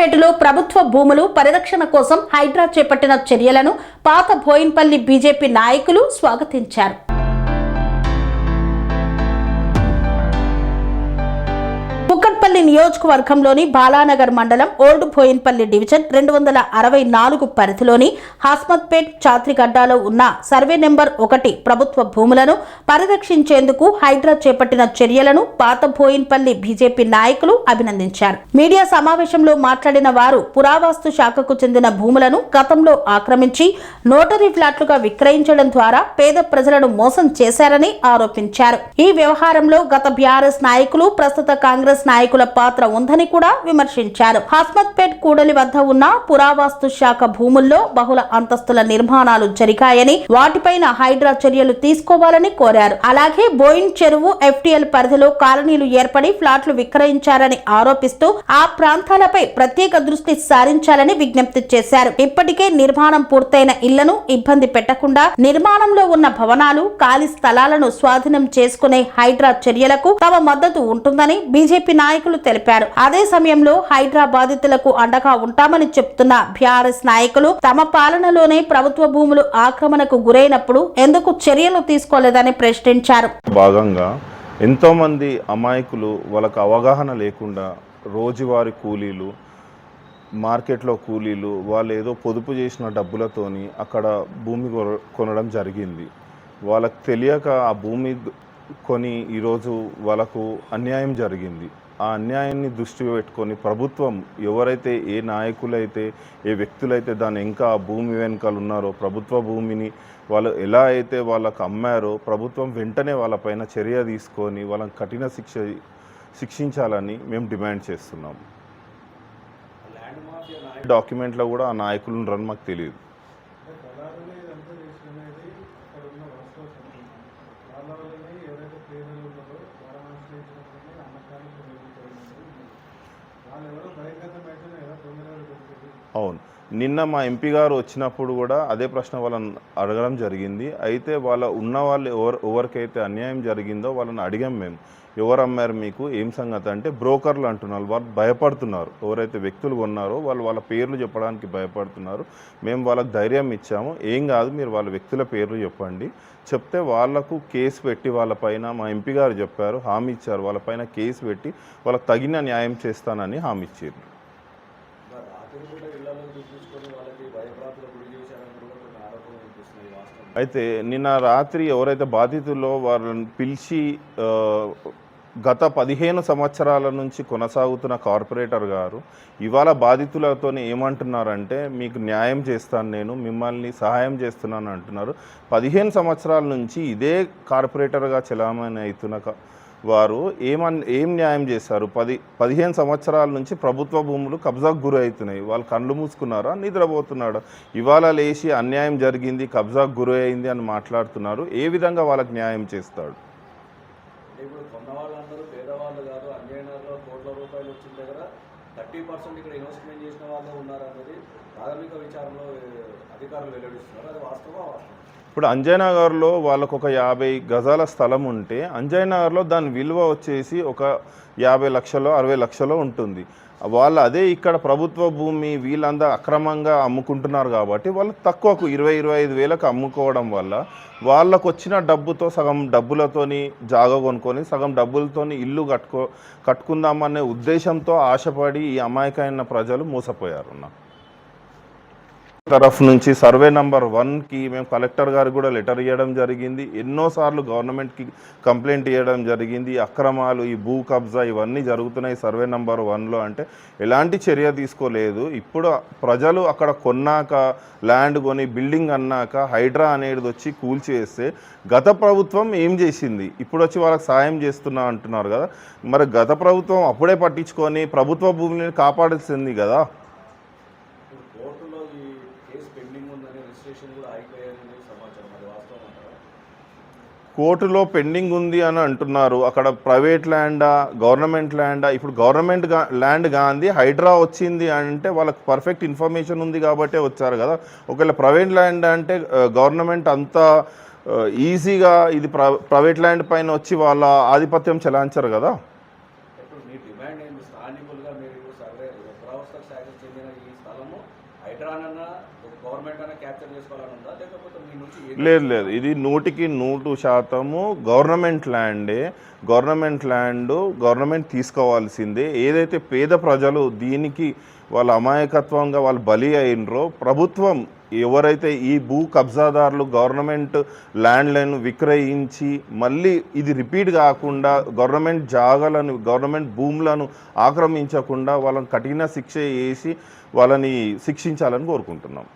హస్మత్పేటలో ప్రభుత్వ భూములు పరిరక్షణ కోసం హైడ్రా చేపట్టిన చర్యలను పాత బోయిన్పల్లి బీజేపీ నాయకులు స్వాగతించారు. కుక్కట్పల్లి నియోజకవర్గంలోని బాలానగర్ మండలం ఓల్డ్ బోయిన్పల్లి డివిజన్ 264 పరిధిలోని హస్మత్పేట్ చాత్రిగడ్డలో ఉన్న సర్వే నెంబర్ 1 ప్రభుత్వ భూములను పరిరక్షించేందుకు హైడ్రా చేపట్టిన చర్యలను పాత బోయిన్పల్లి బీజేపీ నాయకులు అభినందించారు. మీడియా సమావేశంలో మాట్లాడిన వారు పురావస్తు శాఖకు చెందిన భూములను గతంలో ఆక్రమించి నోటరీ ఫ్లాట్లుగా విక్రయించడం ద్వారా పేద ప్రజలను మోసం చేశారని ఆరోపించారు. ఈ వ్యవహారంలో గత బీఆర్ఎస్ నాయకులు ప్రస్తుత కాంగ్రెస్ నాయకుల పాత్ర ఉందని కూడా విమర్శించారు. హస్మత్పేట్ కూడలి వద్ద ఉన్న పురావస్తు శాఖ భూముల్లో బహుళ అంతస్తుల నిర్మాణాలు జరిగాయని వాటిపైన హైడ్రా చర్యలు తీసుకోవాలని కోరారు. అలాగే బోయిన్ చెరువు ఎఫ్టీఎల్ పరిధిలో కాలనీలు ఏర్పడి ఫ్లాట్లు విక్రయించారని ఆరోపిస్తూ ఆ ప్రాంతాలపై ప్రత్యేక దృష్టి సారించాలని విజ్ఞప్తి చేశారు. ఇప్పటికే నిర్మాణం పూర్తయిన ఇళ్లను ఇబ్బంది పెట్టకుండా నిర్మాణంలో ఉన్న భవనాలు ఖాళీ స్థలాలను స్వాధీనం చేసుకునే హైడ్రా చర్యలకు తమ మద్దతు ఉంటుందని బీజేపీ నాయకులు తెలిపారు. అదే సమయంలో హైడ్రా బాధితులకు అండగా ఉంటామని చెప్తున్న బీఆర్ఎస్ నాయకులు తమ పాలనలోనే ప్రభుత్వ భూములు ఆక్రమణకు గురైనప్పుడు ఎందుకు చర్యలు తీసుకోలేదని ప్రశ్నించారు. భాగంగా ఎంతో మంది అమాయకులు వాళ్ళకు అవగాహన లేకుండా రోజువారీ కూలీలు, మార్కెట్లో కూలీలు వాళ్ళు ఏదో పొదుపు చేసిన డబ్బులతోని అక్కడ భూమి కొనడం జరిగింది. వాళ్ళకు తెలియక ఆ భూమి కొని ఈరోజు వాళ్ళకు అన్యాయం జరిగింది. ఆ అన్యాయాన్ని దృష్టిలో పెట్టుకొని ప్రభుత్వం ఎవరైతే ఏ నాయకులైతే ఏ వ్యక్తులైతే దాని ఇంకా ఆ భూమి వెనకాల ఉన్నారో ప్రభుత్వ భూమిని వాళ్ళు ఎలా అయితే వాళ్ళకు అమ్మారో ప్రభుత్వం వెంటనే వాళ్ళపైన చర్య తీసుకొని వాళ్ళని కఠిన శిక్షించాలని మేము డిమాండ్ చేస్తున్నాం. డాక్యుమెంట్లో కూడా ఆ నాయకులు ఉన్నారని మాకు తెలియదు. అవును, నిన్న మా ఎంపీ గారు వచ్చినప్పుడు కూడా అదే ప్రశ్న వాళ్ళని అడగడం జరిగింది. అయితే ఉన్న వాళ్ళు ఎవరికైతే అన్యాయం జరిగిందో వాళ్ళని అడిగాం మేము, ఎవరు అమ్మారు మీకు, ఏం సంగతి అంటే బ్రోకర్లు అంటున్నారు. వాళ్ళు భయపడుతున్నారు, ఎవరైతే వ్యక్తులు కొన్నారో వాళ్ళ పేర్లు చెప్పడానికి భయపడుతున్నారు. మేము వాళ్ళకి ధైర్యం ఇచ్చాము, ఏం కాదు మీరు వాళ్ళ వ్యక్తుల పేర్లు చెప్పండి, చెప్తే వాళ్లకు కేసు పెట్టి వాళ్ళపైన మా ఎంపీ గారు చెప్పారు, హామీ ఇచ్చారు, వాళ్ళపైన కేసు పెట్టి వాళ్ళకి తగిన న్యాయం చేస్తానని హామీ ఇచ్చారు. అయితే నిన్న రాత్రి ఎవరైతే బాధితుల్లో వాళ్ళని పిలిచి గత 15 సంవత్సరాల నుంచి కొనసాగుతున్న కార్పొరేటర్ గారు ఇవాళ బాధితులతో ఏమంటున్నారంటే మీకు న్యాయం చేస్తాను, నేను మిమ్మల్ని సహాయం చేస్తున్నాను అంటున్నారు. 15 సంవత్సరాల నుంచి ఇదే కార్పొరేటర్గా చలామణి అవుతున్న వారు ఏం న్యాయం చేశారు? 15 సంవత్సరాల నుంచి ప్రభుత్వ భూములు కబ్జాకు గురి అవుతున్నాయి. వాళ్ళు కళ్ళు మూసుకున్నారా, నిద్రపోతున్నాడు? ఇవాళ లేచి అన్యాయం జరిగింది, కబ్జాకు గురి అయింది అని మాట్లాడుతున్నారు. ఏ విధంగా వాళ్ళకి న్యాయం చేస్తాడు? ఇప్పుడు కొన్న వాళ్ళందరూ పేదవాళ్ళు కాదు. అంజయ్యనగర్లో కోట్ల రూపాయలు వచ్చిన దగ్గర 30% ఇక్కడ ఇన్వెస్ట్మెంట్ చేసిన వాళ్ళే ఉన్నారనేది ప్రాథమిక విచారణలో అధికారులు వెల్లడిస్తున్నారు. అది వాస్తవా? ఇప్పుడు అంజయ్యనగర్లో వాళ్ళకు ఒక 50 గజాల స్థలం ఉంటే అంజయ్యనగర్లో దాని విలువ వచ్చేసి ఒక 50 లక్షలో 60 లక్షలో ఉంటుంది. వాళ్ళు అదే ఇక్కడ ప్రభుత్వ భూమి వీళ్ళంతా అక్రమంగా అమ్ముకుంటున్నారు కాబట్టి వాళ్ళు తక్కువకు 20-25 వేలకు అమ్ముకోవడం వల్ల వాళ్ళకు వచ్చిన డబ్బుతో సగం డబ్బులతోని జాగా కొనుక్కొని సగం డబ్బులతోని ఇల్లు కట్టుకుందామనే ఉద్దేశంతో ఆశపడి ఈ అమాయకమైన ప్రజలు మోసపోయారు. తరఫు నుంచి సర్వే నెంబర్ 1కి మేము కలెక్టర్ గారికి కూడా లెటర్ ఇవ్వడం జరిగింది. ఎన్నోసార్లు గవర్నమెంట్కి కంప్లైంట్ ఇవ్వడం జరిగింది. అక్రమాలు, ఈ భూ కబ్జా ఇవన్నీ జరుగుతున్నాయి సర్వే నెంబర్ 1లో అంటే ఎలాంటి చర్య తీసుకోలేదు. ఇప్పుడు ప్రజలు అక్కడ కొన్నాక ల్యాండ్ కొని బిల్డింగ్ అన్నాక హైడ్రా అనేది వచ్చి కూల్చేస్తే గత ప్రభుత్వం ఏం చేసింది? ఇప్పుడు వచ్చి వాళ్ళకి సాయం చేస్తున్నా అంటున్నారు కదా, మరి గత ప్రభుత్వం అప్పుడే పట్టించుకొని ప్రభుత్వ భూమిని కాపాడాల్సింది కదా. కోర్టులో పెండింగ్ ఉంది అని అంటున్నారు. అక్కడ ప్రైవేట్ ల్యాండా గవర్నమెంట్ ల్యాండా? ఇప్పుడు గవర్నమెంట్ ల్యాండ్ గాంధీ హైడ్రా వచ్చింది అంటే వాళ్ళకి పర్ఫెక్ట్ ఇన్ఫర్మేషన్ ఉంది కాబట్టే వచ్చారు కదా. ఒకవేళ ప్రైవేట్ ల్యాండ్ అంటే గవర్నమెంట్ అంతా ఈజీగా ఇది ప్రైవేట్ ల్యాండ్ పైన వచ్చి వాళ్ళ ఆధిపత్యం చెలాయించారు కదా. గవర్నమెంట్ అనే క్యాప్చర్ చేసుకోవాలని ఉందా, లేకపోతే మీ నుంచి లేదు, ఇది 100% గవర్నమెంట్ ల్యాండే. గవర్నమెంట్ తీసుకోవాల్సిందే. ఏదైతే పేద ప్రజలు దీనికి వాళ్ళ అమాయకత్వంగా వాళ్ళు బలి అయినరో, ప్రభుత్వం ఎవరైతే ఈ భూ కబ్జాదారులు గవర్నమెంట్ ల్యాండ్లను విక్రయించి మళ్ళీ ఇది రిపీట్ కాకుండా గవర్నమెంట్ జాగాలను, గవర్నమెంట్ భూములను ఆక్రమించకుండా వాళ్ళని కఠిన శిక్ష వేసి వాళ్ళని శిక్షించాలని కోరుకుంటున్నాం.